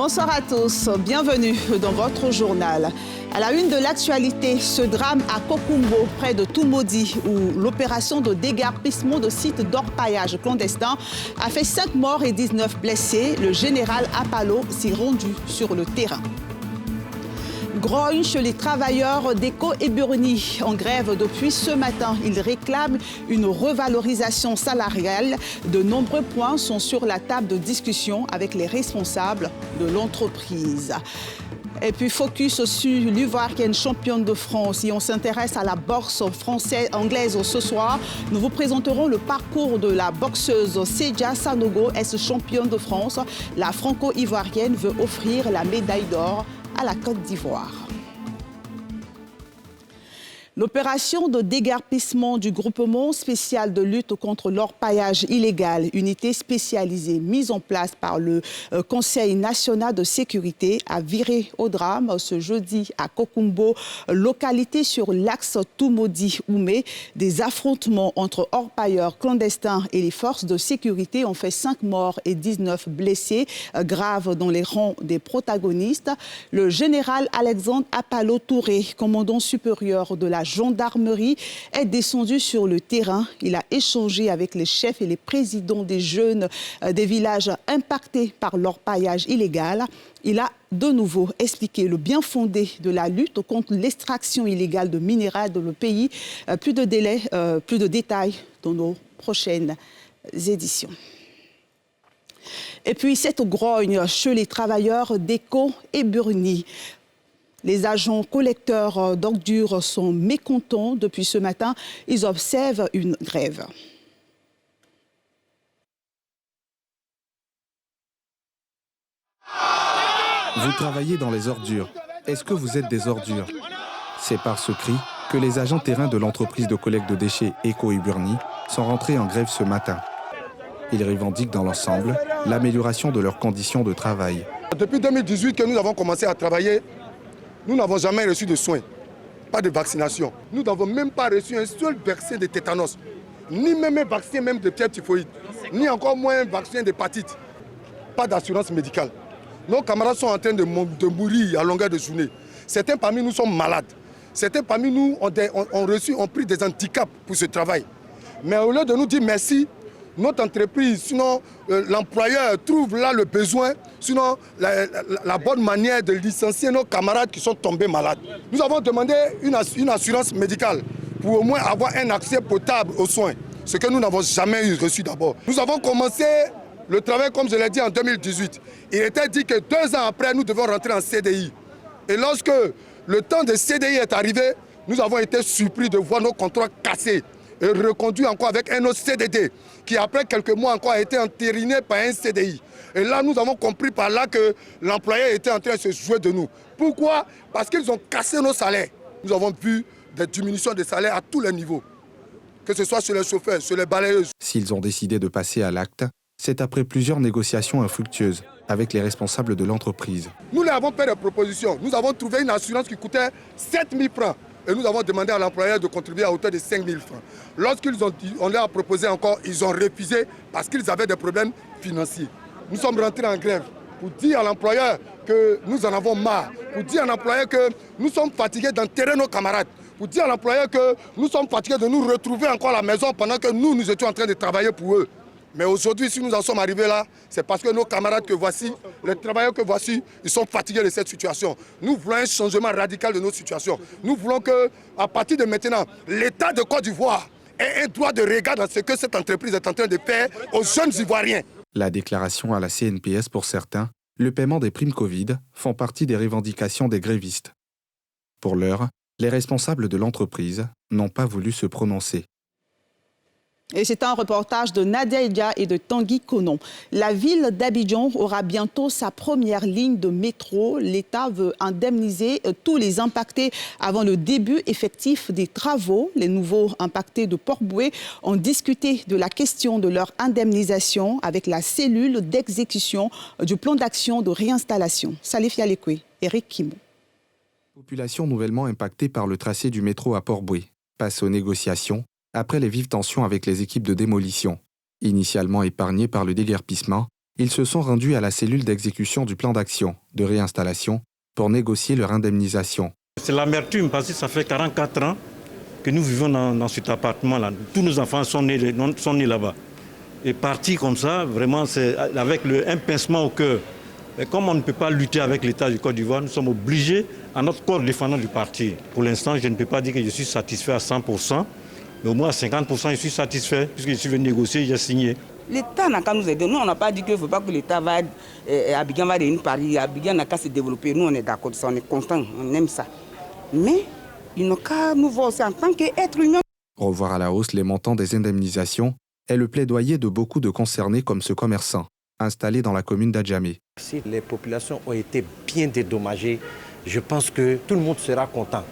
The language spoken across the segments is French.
Bonsoir à tous, bienvenue dans votre journal. À la une de l'actualité, ce drame à Kokumbo, près de Tumodi, où l'opération de déguerpissement de sites d'orpaillage clandestin a fait 5 morts et 19 blessés. Le général Apalo s'est rendu sur le terrain. Grogne chez les travailleurs d'Eco et Burni en grève depuis ce matin. Ils réclament une revalorisation salariale. De nombreux points sont sur la table de discussion avec les responsables de l'entreprise. Et puis focus sur l'Ivoirienne championne de France. Et on s'intéresse à la boxe anglaise ce soir. Nous vous présenterons le parcours de la boxeuse Seja Sanogo, ex-championne de France. La franco-ivoirienne veut offrir la médaille d'or à la Côte d'Ivoire. L'opération de déguerpissement du groupement spécial de lutte contre l'orpaillage illégal, unité spécialisée mise en place par le Conseil national de sécurité, a viré au drame ce jeudi à Kokumbo, localité sur l'axe Tumodi-Oumé. Des affrontements entre orpailleurs clandestins et les forces de sécurité ont fait 5 morts et 19 blessés graves dans les rangs des protagonistes. Le général Alexandre Apalo Touré, commandant supérieur de la gendarmerie, est descendu sur le terrain. Il a échangé avec les chefs et les présidents des jeunes des villages impactés par l'orpaillage illégal. Il a de nouveau expliqué le bien fondé de la lutte contre l'extraction illégale de minerais dans le pays. Plus de détails dans nos prochaines éditions. Et puis cette grogne chez les travailleurs d'Eco et Burni. Les agents collecteurs d'ordures sont mécontents depuis ce matin. Ils observent une grève. Vous travaillez dans les ordures. Est-ce que vous êtes des ordures? C'est par ce cri que les agents terrain de l'entreprise de collecte de déchets Eco et Burni sont rentrés en grève ce matin. Ils revendiquent dans l'ensemble l'amélioration de leurs conditions de travail. Depuis 2018 que nous avons commencé à travailler, nous n'avons jamais reçu de soins, pas de vaccination. Nous n'avons même pas reçu un seul vaccin de tétanos, ni même un vaccin même de fièvre typhoïde, ni encore moins un vaccin d'hépatite. Pas d'assurance médicale. Nos camarades sont en train de mourir à longueur de journée. Certains parmi nous sont malades. Certains parmi nous ont pris des handicaps pour ce travail. Mais au lieu de nous dire merci, notre entreprise, sinon l'employeur trouve là le besoin, sinon la bonne manière de licencier nos camarades qui sont tombés malades. Nous avons demandé une assurance médicale pour au moins avoir un accès potable aux soins, ce que nous n'avons jamais reçu d'abord. Nous avons commencé le travail, comme je l'ai dit, en 2018. Il était dit que 2 ans après, nous devons rentrer en CDI. Et lorsque le temps de CDI est arrivé, nous avons été surpris de voir nos contrats cassés et reconduits encore avec un autre CDD qui, après quelques mois encore, a été entériné par un CDI. Et là, nous avons compris par là que l'employeur était en train de se jouer de nous. Pourquoi? Parce qu'ils ont cassé nos salaires. Nous avons vu des diminutions de salaires à tous les niveaux, que ce soit sur les chauffeurs, sur les balayeuses. S'ils ont décidé de passer à l'acte, c'est après plusieurs négociations infructueuses avec les responsables de l'entreprise. Nous leur avons fait des propositions. Nous avons trouvé une assurance qui coûtait 7 000 francs. Et nous avons demandé à l'employeur de contribuer à hauteur de 5 000 francs. On leur a proposé encore, ils ont refusé parce qu'ils avaient des problèmes financiers. Nous sommes rentrés en grève pour dire à l'employeur que nous en avons marre, pour dire à l'employeur que nous sommes fatigués d'enterrer nos camarades, pour dire à l'employeur que nous sommes fatigués de nous retrouver encore à la maison pendant que nous étions en train de travailler pour eux. Mais aujourd'hui, si nous en sommes arrivés là, c'est parce que nos camarades que voici, les travailleurs que voici, ils sont fatigués de cette situation. Nous voulons un changement radical de notre situation. Nous voulons qu'à partir de maintenant, l'État de Côte d'Ivoire ait un droit de regard dans ce que cette entreprise est en train de faire aux jeunes Ivoiriens. La déclaration à la CNPS pour certains, le paiement des primes Covid font partie des revendications des grévistes. Pour l'heure, les responsables de l'entreprise n'ont pas voulu se prononcer. Et c'est un reportage de Nadia Edia et de Tanguy Konon. La ville d'Abidjan aura bientôt sa première ligne de métro. L'État veut indemniser tous les impactés avant le début effectif des travaux. Les nouveaux impactés de Port-Boué ont discuté de la question de leur indemnisation avec la cellule d'exécution du plan d'action de réinstallation. Salif Yalekwe, Eric Kimou. Population nouvellement impactée par le tracé du métro à Port-Boué passe aux négociations après les vives tensions avec les équipes de démolition. Initialement épargnés par le déguerpissement, ils se sont rendus à la cellule d'exécution du plan d'action de réinstallation pour négocier leur indemnisation. C'est l'amertume parce que ça fait 44 ans que nous vivons dans cet appartement-là. Tous nos enfants sont nés là-bas. Et partir comme ça, vraiment, c'est avec un pincement au cœur. Et comme on ne peut pas lutter avec l'État du Côte d'Ivoire, nous sommes obligés, à notre corps défendant, de partir. Pour l'instant, je ne peux pas dire que je suis satisfait à 100%, mais au moins à 50%, je suis satisfait, puisque je suis venu négocier, j'ai signé. L'État n'a qu'à nous aider. Nous, on n'a pas dit qu'il ne faut pas que l'État va... Abidjan va devenir Paris. Abidjan n'a qu'à se développer. Nous, on est d'accord, on est content, on aime ça. Mais ils n'ont qu'à nous voir aussi en tant qu'être humain. Revoir à la hausse les montants des indemnisations est le plaidoyer de beaucoup de concernés comme ce commerçant, installé dans la commune d'Adjamé. Si les populations ont été bien dédommagées, je pense que tout le monde sera content.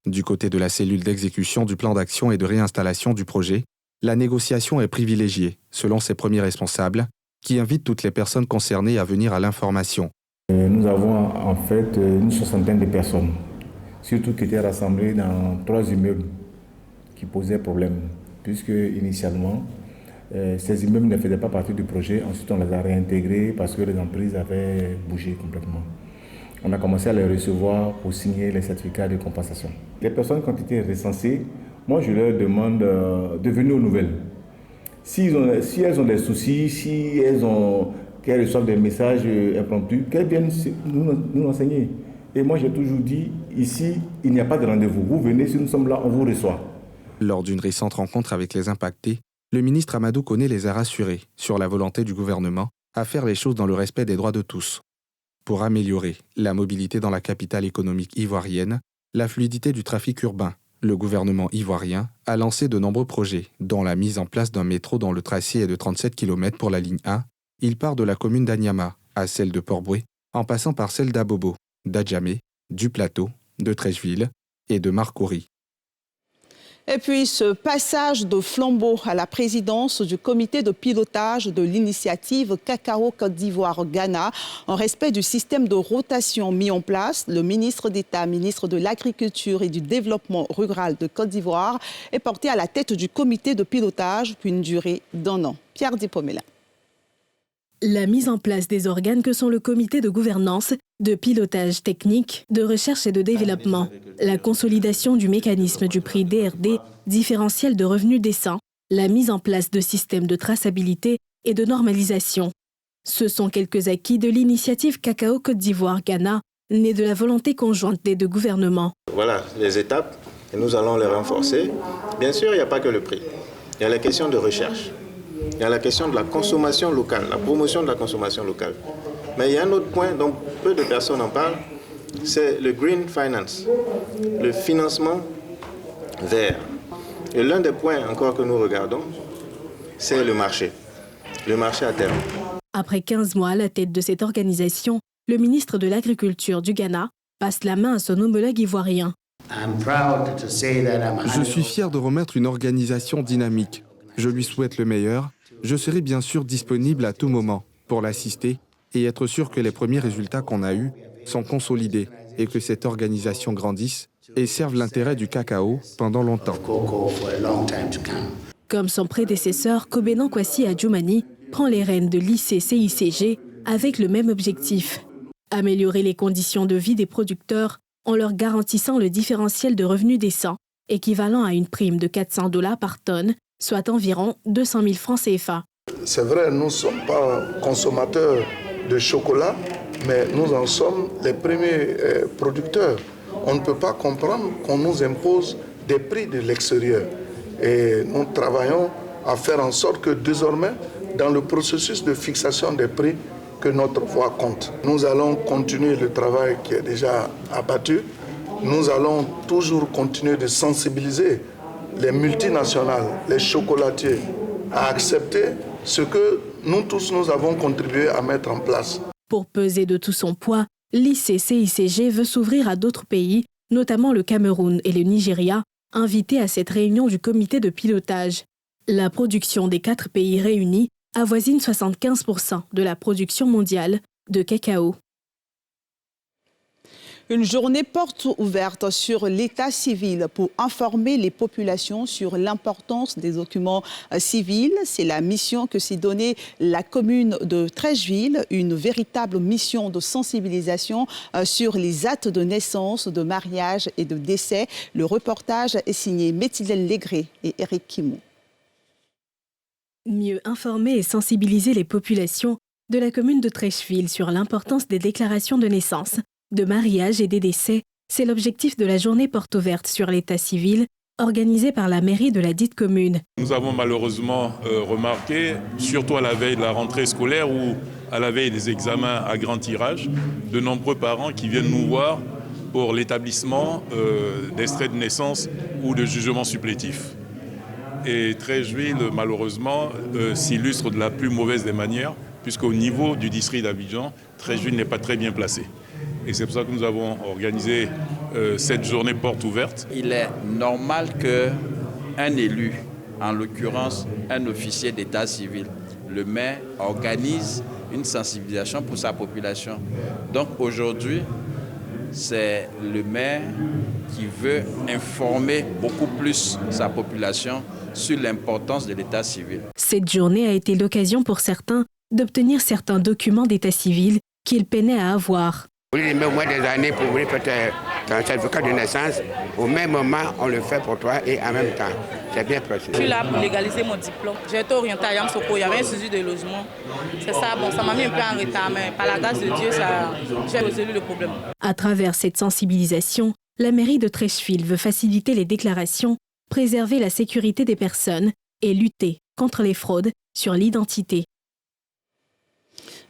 Du côté de la cellule d'exécution du plan d'action et de réinstallation du projet, la négociation est privilégiée, selon ses premiers responsables, qui invitent toutes les personnes concernées à venir à l'information. Nous avons en fait une soixantaine de personnes, surtout qui étaient rassemblées dans 3 immeubles qui posaient problème, puisque initialement, ces immeubles ne faisaient pas partie du projet. Ensuite, on les a réintégrés parce que les emprises avaient bougé complètement. On a commencé à les recevoir pour signer les certificats de compensation. Les personnes qui ont été recensées, moi, je leur demande de venir aux nouvelles. Si elles ont des soucis, qu'elles reçoivent des messages impromptus, qu'elles viennent nous enseigner. Et moi, j'ai toujours dit, ici, il n'y a pas de rendez-vous. Vous venez, si nous sommes là, on vous reçoit. Lors d'une récente rencontre avec les impactés, le ministre Amadou Koné les a rassurés sur la volonté du gouvernement à faire les choses dans le respect des droits de tous. Pour améliorer la mobilité dans la capitale économique ivoirienne, la fluidité du trafic urbain, le gouvernement ivoirien a lancé de nombreux projets, dont la mise en place d'un métro dont le tracé est de 37 km pour la ligne 1. Il part de la commune d'Anyama à celle de Port-Boué, en passant par celle d'Abobo, d'Adjamé, du Plateau, de Trècheville et de Marcory. Et puis ce passage de flambeau à la présidence du comité de pilotage de l'initiative Cacao Côte d'Ivoire-Ghana, en respect du système de rotation mis en place, le ministre d'État, ministre de l'Agriculture et du Développement rural de Côte d'Ivoire, est porté à la tête du comité de pilotage pour une durée d'1 an. Pierre Dipomela. La mise en place des organes que sont le comité de gouvernance, de pilotage technique, de recherche et de développement, la consolidation du mécanisme du prix DRD, différentiel de revenus décents, la mise en place de systèmes de traçabilité et de normalisation. Ce sont quelques acquis de l'initiative Cacao Côte d'Ivoire-Ghana, née de la volonté conjointe des 2 gouvernements. Voilà les étapes et nous allons les renforcer. Bien sûr, il n'y a pas que le prix. Il y a la question de recherche. Il y a la question de la consommation locale, la promotion de la consommation locale. Mais il y a un autre point dont peu de personnes en parlent, c'est le green finance, le financement vert. Et l'un des points encore que nous regardons, c'est le marché à terme. Après 15 mois à la tête de cette organisation, le ministre de l'Agriculture du Ghana passe la main à son homologue ivoirien. Je suis fier de remettre une organisation dynamique. Je lui souhaite le meilleur. Je serai bien sûr disponible à tout moment pour l'assister et être sûr que les premiers résultats qu'on a eus sont consolidés et que cette organisation grandisse et serve l'intérêt du cacao pendant longtemps. Comme son prédécesseur, Kobenan Kwasi Adjoumani prend les rênes de l'ICCICG avec le même objectif. Améliorer les conditions de vie des producteurs en leur garantissant le différentiel de revenus décent, équivalent à une prime de $400 par tonne, soit environ 200 000 francs CFA. C'est vrai, nous ne sommes pas consommateurs de chocolat, mais nous en sommes les premiers producteurs. On ne peut pas comprendre qu'on nous impose des prix de l'extérieur. Et nous travaillons à faire en sorte que désormais, dans le processus de fixation des prix, que notre voix compte. Nous allons continuer le travail qui est déjà abattu. Nous allons toujours continuer de sensibiliser les multinationales, les chocolatiers, à accepter ce que nous tous nous avons contribué à mettre en place. Pour peser de tout son poids, l'ICCICG veut s'ouvrir à d'autres pays, notamment le Cameroun et le Nigeria, invités à cette réunion du comité de pilotage. La production des 4 pays réunis avoisine 75% de la production mondiale de cacao. Une journée porte ouverte sur l'état civil pour informer les populations sur l'importance des documents civils. C'est la mission que s'est donnée la commune de Treichville, une véritable mission de sensibilisation sur les actes de naissance, de mariage et de décès. Le reportage est signé Méthilène Légré et Eric Kimou. Mieux informer et sensibiliser les populations de la commune de Treichville sur l'importance des déclarations de naissance, de mariage et des décès, c'est l'objectif de la journée porte ouverte sur l'état civil, organisée par la mairie de la dite commune. Nous avons malheureusement remarqué, surtout à la veille de la rentrée scolaire ou à la veille des examens à grand tirage, de nombreux parents qui viennent nous voir pour l'établissement d'extraits de naissance ou de jugements supplétifs. Et Treichville, malheureusement, s'illustre de la plus mauvaise des manières, puisqu'au niveau du district d'Abidjan, Treichville n'est pas très bien placé. Et c'est pour ça que nous avons organisé cette journée porte ouverte. Il est normal qu'un élu, en l'occurrence un officier d'état civil, le maire, organise une sensibilisation pour sa population. Donc aujourd'hui, c'est le maire qui veut informer beaucoup plus sa population sur l'importance de l'état civil. Cette journée a été l'occasion pour certains d'obtenir certains documents d'état civil qu'ils peinaient à avoir. Au lieu de mettre au moins des années pour ouvrir ton certificat de naissance, au même moment, on le fait pour toi et en même temps. C'est bien possible. Je suis là pour légaliser mon diplôme. J'ai été orientée à Yamsoko, il y avait un suivi de logement. C'est ça, bon, ça m'a mis un peu en retard, mais par la grâce de Dieu, j'ai résolu le problème. À travers cette sensibilisation, la mairie de Treichville veut faciliter les déclarations, préserver la sécurité des personnes et lutter contre les fraudes sur l'identité.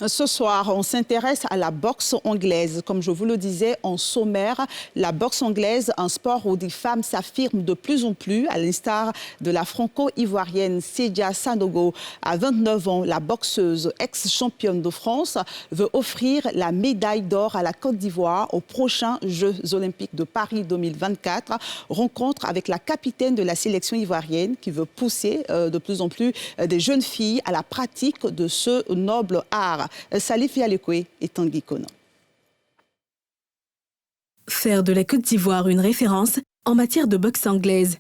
Ce soir, on s'intéresse à la boxe anglaise. Comme je vous le disais en sommaire, la boxe anglaise, un sport où des femmes s'affirment de plus en plus, à l'instar de la franco-ivoirienne Sedia Sanogo. À 29 ans, la boxeuse ex-championne de France veut offrir la médaille d'or à la Côte d'Ivoire aux prochains Jeux olympiques de Paris 2024. Rencontre avec la capitaine de la sélection ivoirienne qui veut pousser de plus en plus des jeunes filles à la pratique de ce noble art. Salif Yalekwe et Tanguy Kono. Faire de la Côte d'Ivoire une référence en matière de boxe anglaise.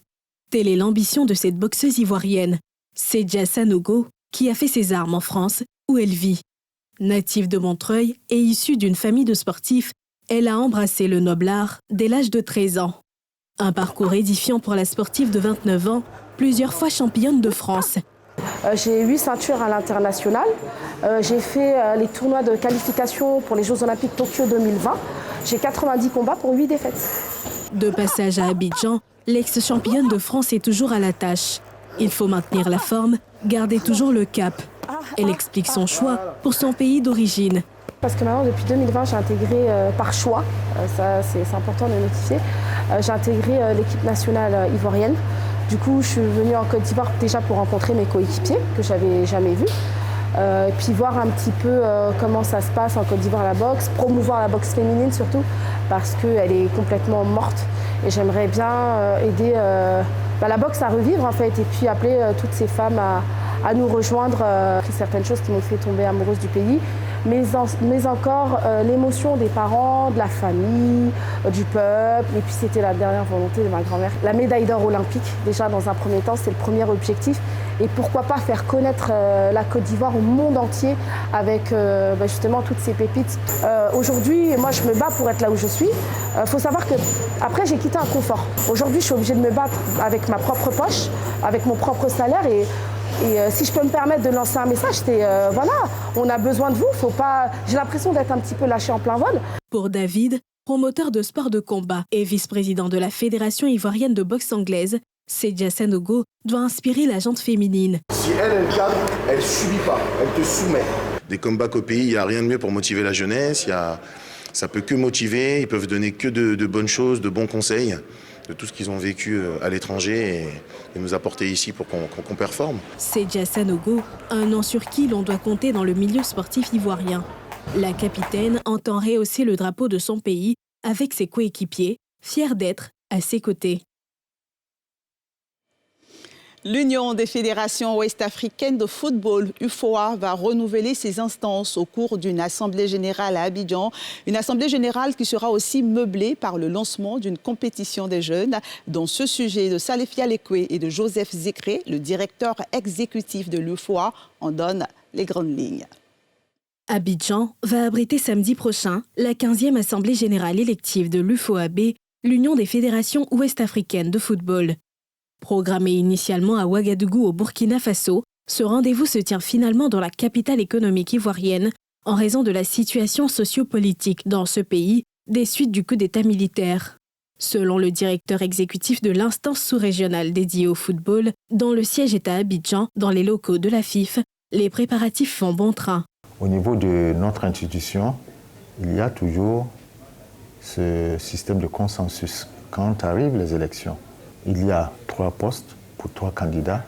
Telle est l'ambition de cette boxeuse ivoirienne, Sedia Sanogo, qui a fait ses armes en France, où elle vit. Native de Montreuil et issue d'une famille de sportifs, elle a embrassé le noble art dès l'âge de 13 ans. Un parcours édifiant pour la sportive de 29 ans, plusieurs fois championne de France. J'ai 8 ceintures à l'international. J'ai fait les tournois de qualification pour les Jeux Olympiques Tokyo 2020. J'ai 90 combats pour 8 défaites. De passage à Abidjan, l'ex-championne de France est toujours à la tâche. Il faut maintenir la forme, garder toujours le cap. Elle explique son choix pour son pays d'origine. Parce que maintenant, depuis 2020, j'ai intégré par choix, ça c'est important de notifier, j'ai intégré l'équipe nationale ivoirienne. Du coup, je suis venue en Côte d'Ivoire déjà pour rencontrer mes coéquipiers que je n'avais jamais vus. Et puis voir un petit peu comment ça se passe en Côte d'Ivoire la boxe, promouvoir la boxe féminine surtout, parce qu'elle est complètement morte. Et j'aimerais bien aider la boxe à revivre en fait, et puis appeler toutes ces femmes à nous rejoindre. Certaines choses qui m'ont fait tomber amoureuse du pays, mais encore l'émotion des parents, de la famille, du peuple. Et puis c'était la dernière volonté de ma grand-mère. La médaille d'or olympique, déjà dans un premier temps, c'est le premier objectif. Et pourquoi pas faire connaître la Côte d'Ivoire au monde entier avec justement toutes ces pépites. Aujourd'hui, moi je me bats pour être là où je suis. Faut savoir que après j'ai quitté un confort. Aujourd'hui je suis obligée de me battre avec ma propre poche, avec mon propre salaire et si je peux me permettre de lancer un message, c'est voilà, on a besoin de vous, faut pas. J'ai l'impression d'être un petit peu lâchée en plein vol. Pour David, promoteur de sport de combat et vice-président de la Fédération ivoirienne de boxe anglaise, Sedia Sanogo doit inspirer la gente féminine. Si elle cadre, elle ne subit pas, elle te soumet. Des comebacks au pays, il n'y a rien de mieux pour motiver la jeunesse. Ça peut que motiver, ils peuvent donner que de bonnes choses, de bons conseils, de tout ce qu'ils ont vécu à l'étranger et nous apporter ici pour qu'on performe. Sedia Sanogo, un nom sur qui l'on doit compter dans le milieu sportif ivoirien. La capitaine entend rehausser le drapeau de son pays avec ses coéquipiers, fiers d'être à ses côtés. L'Union des fédérations ouest-africaines de football, UFOA, va renouveler ses instances au cours d'une assemblée générale à Abidjan. Une assemblée générale qui sera aussi meublée par le lancement d'une compétition des jeunes. Dans ce sujet de Salifia Lekwe et de Joseph Zékré, le directeur exécutif de l'UFOA, en donne les grandes lignes. Abidjan va abriter samedi prochain la 15e assemblée générale élective de l'UFOA-B, l'Union des fédérations ouest-africaines de football. Programmé initialement à Ouagadougou au Burkina Faso, ce rendez-vous se tient finalement dans la capitale économique ivoirienne en raison de la situation sociopolitique dans ce pays des suites du coup d'État militaire. Selon le directeur exécutif de l'instance sous-régionale dédiée au football, dont le siège est à Abidjan, dans les locaux de la FIF, les préparatifs font bon train. Au niveau de notre institution, il y a toujours ce système de consensus quand arrivent les élections. Il y a 3 postes pour 3 candidats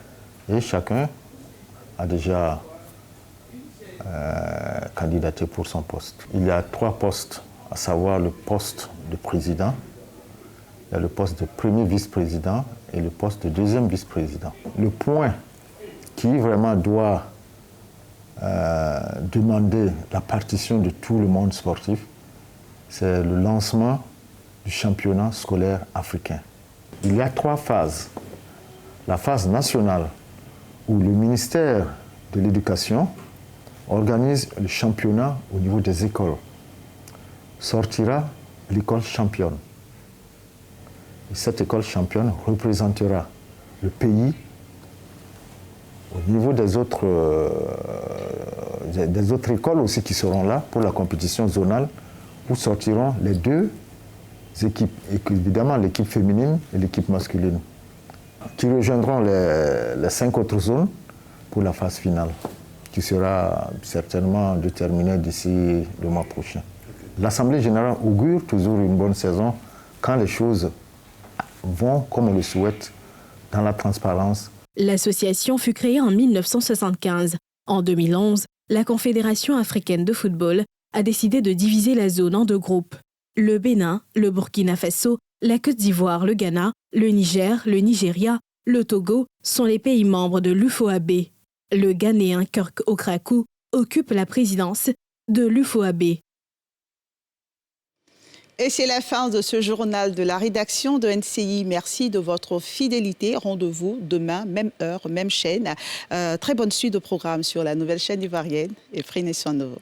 et chacun a déjà candidaté pour son poste. Il y a 3 postes, à savoir le poste de président, il y a le poste de premier vice-président et le poste de deuxième vice-président. Le point qui vraiment doit demander la partition de tout le monde sportif, c'est le lancement du championnat scolaire africain. Il y a 3 phases. La phase nationale, où le ministère de l'Éducation organise le championnat au niveau des écoles. Sortira l'école championne. Et cette école championne représentera le pays au niveau des autres écoles aussi qui seront là pour la compétition zonale, où sortiront les 2 équipes, et évidemment l'équipe féminine et l'équipe masculine, qui rejoindront les 5 autres zones pour la phase finale, qui sera certainement déterminée d'ici le mois prochain. L'Assemblée générale augure toujours une bonne saison quand les choses vont comme on le souhaite, dans la transparence. L'association fut créée en 1975. En 2011, la Confédération africaine de football a décidé de diviser la zone en 2 groupes. Le Bénin, le Burkina Faso, la Côte d'Ivoire, le Ghana, le Niger, le Nigeria, le Togo sont les pays membres de l'UFOA-B. Le Ghanéen Kirk Okraku occupe la présidence de l'UFOA-B. Et c'est la fin de ce journal de la rédaction de NCI. Merci de votre fidélité. Rendez-vous demain, même heure, même chaîne. Très bonne suite de programme sur la nouvelle chaîne ivoirienne et prenez soin de vous.